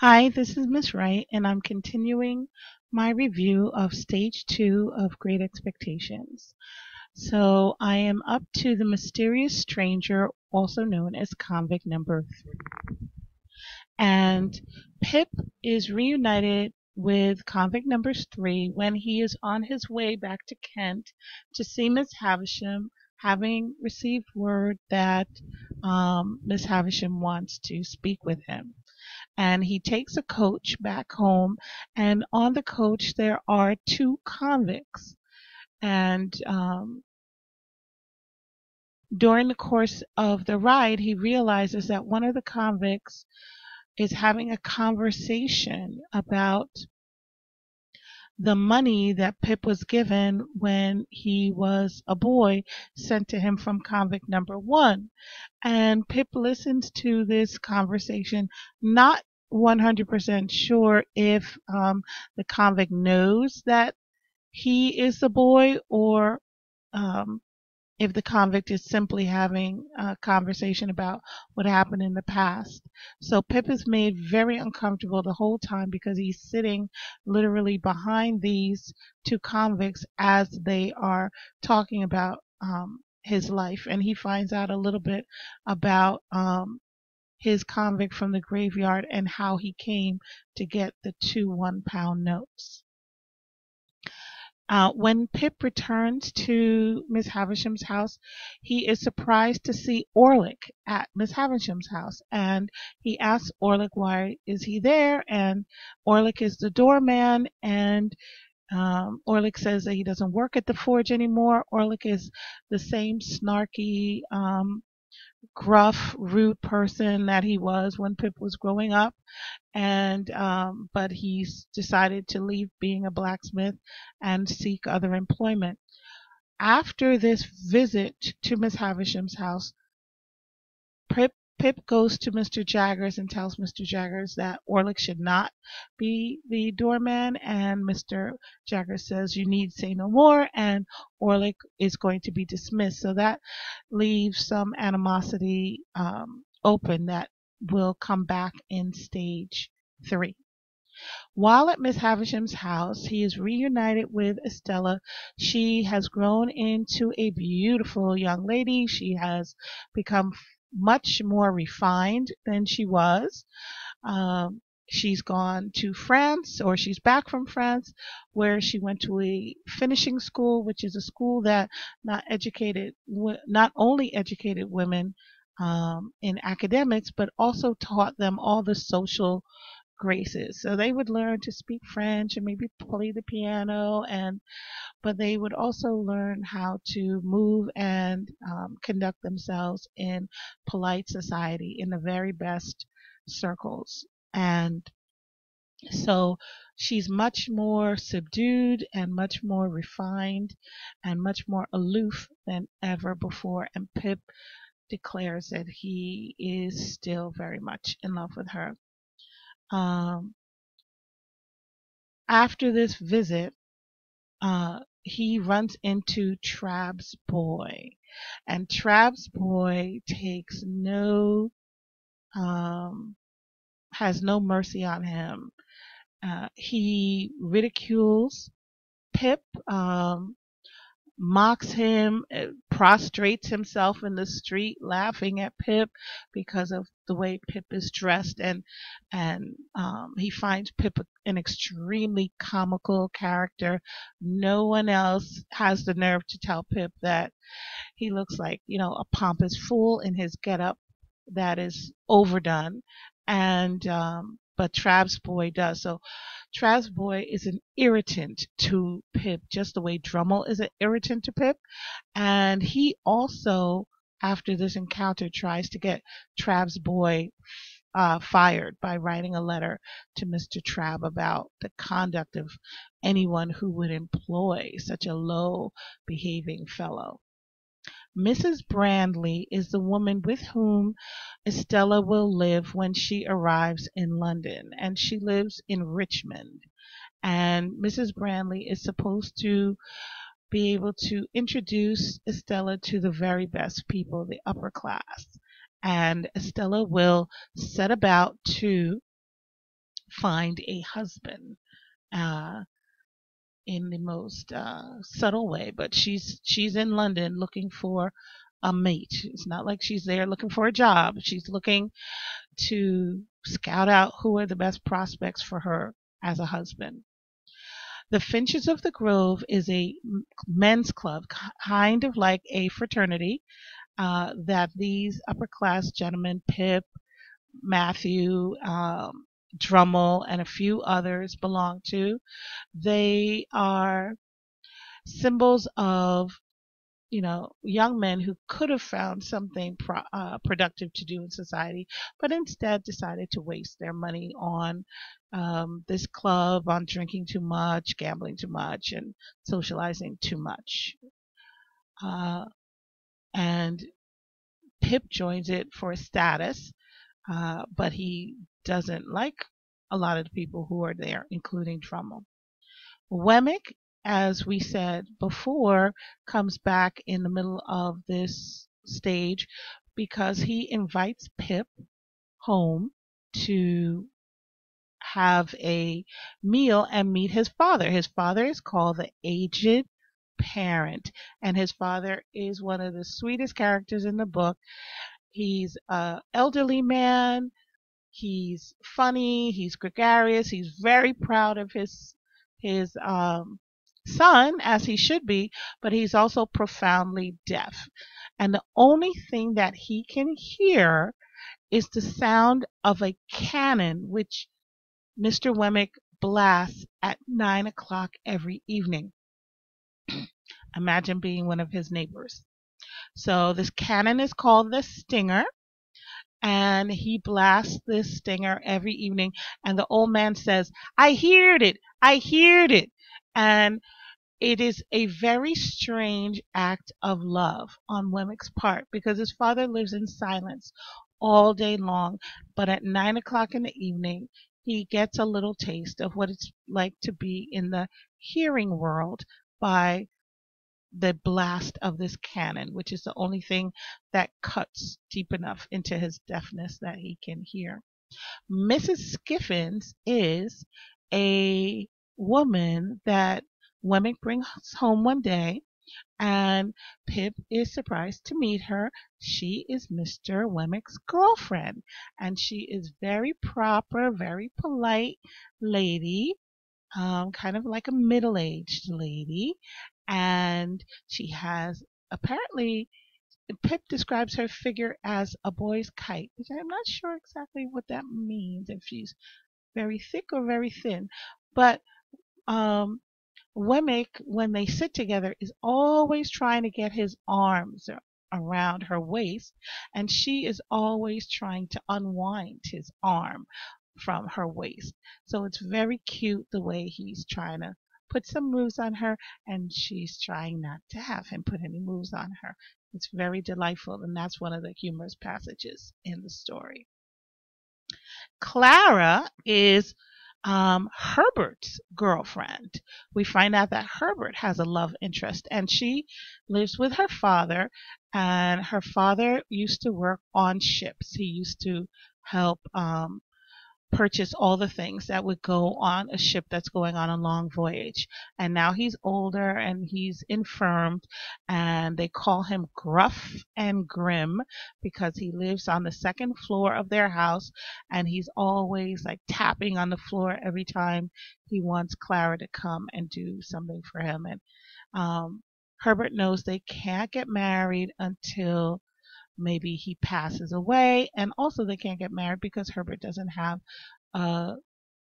Hi, this is Miss Wright, and I'm continuing my review of Stage 2 of Great Expectations. So I am up to the mysterious stranger, also known as convict number 3. And Pip is reunited with convict number 3 when he is on his way back to Kent to see Miss Havisham, having received word that Miss Havisham wants to speak with him. And he takes a coach back home, and on the coach there are 2 convicts. And during the course of the ride, he realizes that one of the convicts is having a conversation about the money that Pip was given when he was a boy, sent to him from convict number 1. And Pip listens to this conversation, not 100% sure if the convict knows that he is the boy, or um, if the convict is simply having a conversation about what happened in the past. So Pip is made very uncomfortable the whole time because he's sitting literally behind these 2 convicts as they are talking about his life. And he finds out a little bit about his convict from the graveyard and how he came to get the 2 1-pound notes. When Pip returns to Miss Havisham's house, he is surprised to see Orlick at Miss Havisham's house, and he asks Orlick why is he there, and Orlick is the doorman, and Orlick says that he doesn't work at the forge anymore. Orlick is the same snarky, gruff, rude person that he was when Pip was growing up, and but he's decided to leave being a blacksmith and seek other employment. After this visit to Miss Havisham's house, Pip goes to Mr. Jaggers and tells Mr. Jaggers that Orlick should not be the doorman, and Mr. Jaggers says, "You need say no more," and Orlick is going to be dismissed. So that leaves some animosity open that will come back in stage 3. While at Miss Havisham's house, he is reunited with Estella. She has grown into a beautiful young lady. She has become much more refined than she was. She's gone to France, or she's back from France, where she went to a finishing school, which is a school that not only educated women in academics, but also taught them all the social graces. So they would learn to speak French and maybe play the piano, but they would also learn how to move and conduct themselves in polite society in the very best circles. And so she's much more subdued and much more refined and much more aloof than ever before. And Pip declares that he is still very much in love with her. After this visit, he runs into Trabb's boy, and Trabb's boy has no mercy on him. He ridicules Pip, mocks him, prostrates himself in the street laughing at Pip because of the way Pip is dressed, and he finds Pip an extremely comical character. No one else has the nerve to tell Pip that he looks like, a pompous fool in his getup that is overdone, and but Trabb's boy does. So Trabb's boy is an irritant to Pip, just the way Drummle is an irritant to Pip. And he also, after this encounter, tries to get Trabb's boy fired by writing a letter to Mr. Trabb about the conduct of anyone who would employ such a low behaving fellow. Mrs. Brandley is the woman with whom Estella will live when she arrives in London, and she lives in Richmond. And Mrs. Brandley is supposed to be able to introduce Estella to the very best people, the upper class. And Estella will set about to find a husband in the most subtle way. But she's in London looking for a mate. It's not like she's there looking for a job. She's looking to scout out who are the best prospects for her as a husband. The Finches of the Grove is a men's club, kind of like a fraternity, that these upper class gentlemen, Pip, Matthew, Drummel, and a few others belong to. They are symbols of, young men who could have found something productive to do in society, but instead decided to waste their money on this club, on drinking too much, gambling too much, and socializing too much. And Pip joins it for status, but he doesn't like a lot of the people who are there, including Drummel. Wemmick, as we said before, comes back in the middle of this stage because he invites Pip home to have a meal and meet his father. His father is called the Aged Parent, and his father is one of the sweetest characters in the book. He's an elderly man. He's funny. He's gregarious. He's very proud of his son, as he should be, but he's also profoundly deaf. And the only thing that he can hear is the sound of a cannon, which Mr. Wemmick blasts at 9 o'clock every evening. Imagine being one of his neighbors. So this cannon is called the Stinger, and he blasts this stinger every evening, and the old man says, "I heard it, I heard it." And it is a very strange act of love on Wemmick's part, because his father lives in silence all day long, but at 9 o'clock in the evening he gets a little taste of what it's like to be in the hearing world by the blast of this cannon, which is the only thing that cuts deep enough into his deafness that he can hear. Mrs. Skiffins is a woman that Wemmick brings home one day, and Pip is surprised to meet her. She is Mr. Wemmick's girlfriend, and she is very proper, very polite lady, kind of like a middle-aged lady, and she has apparently, Pip describes her figure as a boy's kite, which I'm not sure exactly what that means, if she's very thick or very thin. But Wemmick, when they sit together, is always trying to get his arms around her waist, and she is always trying to unwind his arm from her waist. So it's very cute the way he's trying to put some moves on her, and she's trying not to have him put any moves on her. It's very delightful, and that's one of the humorous passages in the story. Clara is Herbert's girlfriend. We find out that Herbert has a love interest, and she lives with her father, and her father used to work on ships. He used to help purchase all the things that would go on a ship that's going on a long voyage. And now he's older and he's infirmed, and they call him gruff and grim because he lives on the second floor of their house, and he's always like tapping on the floor every time he wants Clara to come and do something for him. And Herbert knows they can't get married until maybe he passes away, and also they can't get married because Herbert doesn't have a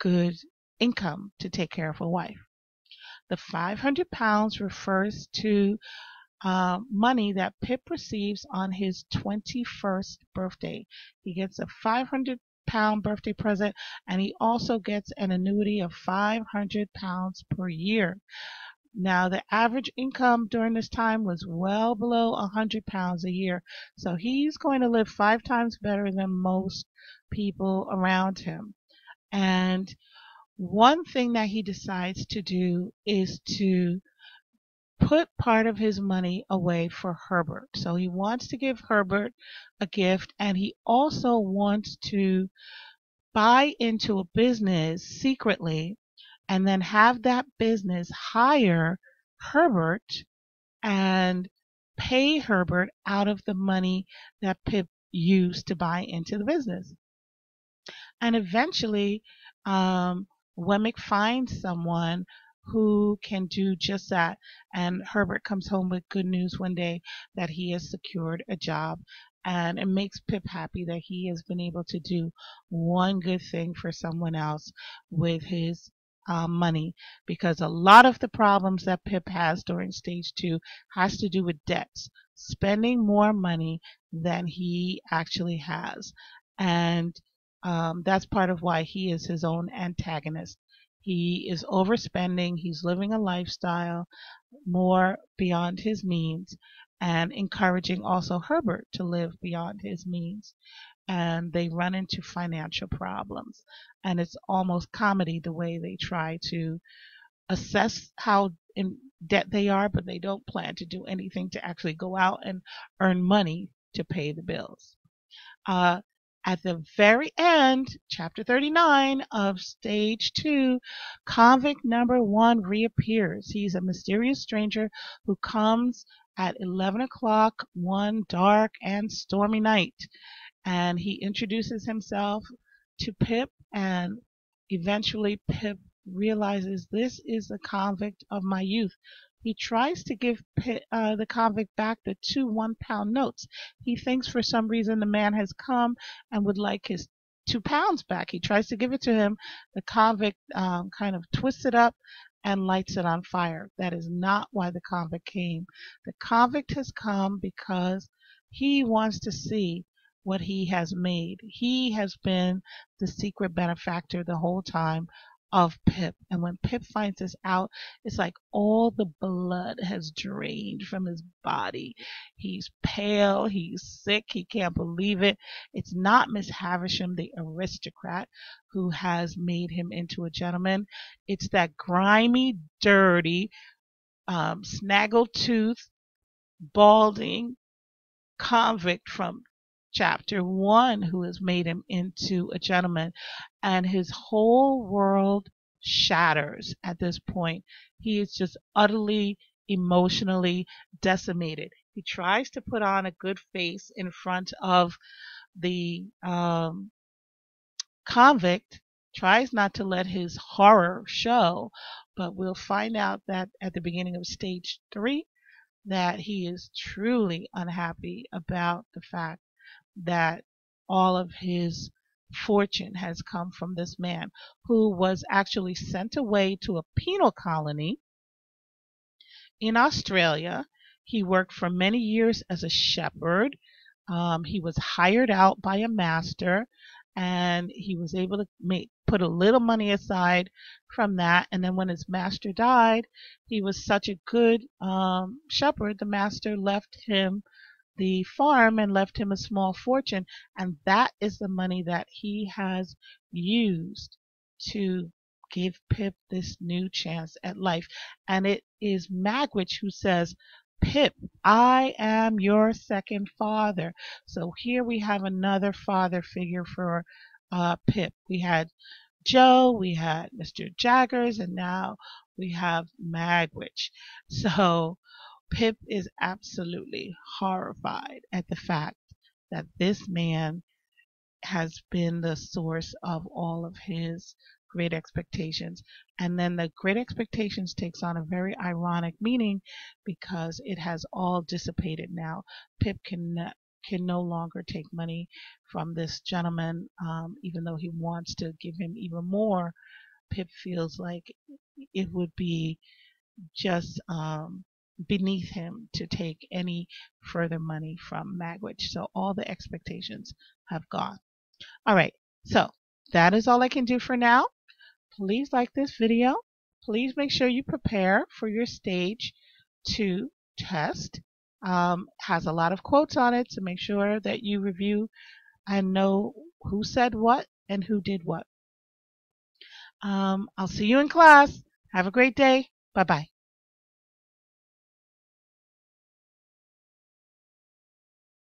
good income to take care of a wife. The £500 refers to money that Pip receives on his 21st birthday. He gets a £500 birthday present, and he also gets an annuity of £500 per year. Now, the average income during this time was well below £100 a year, so he's going to live 5 times better than most people around him. And one thing that he decides to do is to put part of his money away for Herbert. So he wants to give Herbert a gift, and he also wants to buy into a business secretly and then have that business hire Herbert and pay Herbert out of the money that Pip used to buy into the business. And eventually, Wemmick finds someone who can do just that. And Herbert comes home with good news one day that he has secured a job. And it makes Pip happy that he has been able to do one good thing for someone else with his money, because a lot of the problems that Pip has during stage 2 has to do with debts, spending more money than he actually has. And that's part of why he is his own antagonist. He is overspending, he's living a lifestyle more beyond his means, and encouraging also Herbert to live beyond his means. And they run into financial problems. And it's almost comedy the way they try to assess how in debt they are, but they don't plan to do anything to actually go out and earn money to pay the bills. Uh, at the very end, chapter 39 of stage 2, convict number 1 reappears. He's a mysterious stranger who comes at 11 o'clock one dark and stormy night. And he introduces himself to Pip, and eventually Pip realizes this is the convict of my youth. He tries to give the convict back the 2 1-pound notes. He thinks for some reason the man has come and would like his 2 pounds back. He tries to give it to him. The convict kind of twists it up and lights it on fire. That is not why the convict came. The convict has come because he wants to see what he has made. He has been the secret benefactor the whole time of Pip. And when Pip finds this out, it's like all the blood has drained from his body. He's pale, he's sick, he can't believe it. It's not Miss Havisham, the aristocrat, who has made him into a gentleman. It's that grimy, dirty, snaggle-toothed, balding convict from chapter 1 who has made him into a gentleman, and his whole world shatters at this point. He is just utterly emotionally decimated. He tries to put on a good face in front of the convict, tries not to let his horror show, but we'll find out that at the beginning of stage 3 that he is truly unhappy about the fact that all of his fortune has come from this man who was actually sent away to a penal colony in Australia. He worked for many years as a shepherd. He was hired out by a master, and he was able to put a little money aside from that. And then when his master died, he was such a good shepherd, the master left him the farm and left him a small fortune, and that is the money that he has used to give Pip this new chance at life. And it is Magwitch who says, Pip, I am your second father. So here we have another father figure for Pip. We had Joe, we had Mr. Jaggers, and now we have Magwitch. So Pip is absolutely horrified at the fact that this man has been the source of all of his great expectations. And then the great expectations takes on a very ironic meaning because it has all dissipated now. Pip can no longer take money from this gentleman, even though he wants to give him even more. Pip feels like it would be just beneath him to take any further money from Magwitch. So all the expectations have gone. All right, so that is all I can do for now. Please like this video. Please make sure you prepare for your stage 2 test. Has a lot of quotes on it, so make sure that you review and know who said what and who did what. I'll see you in class. Have a great day. Bye-bye.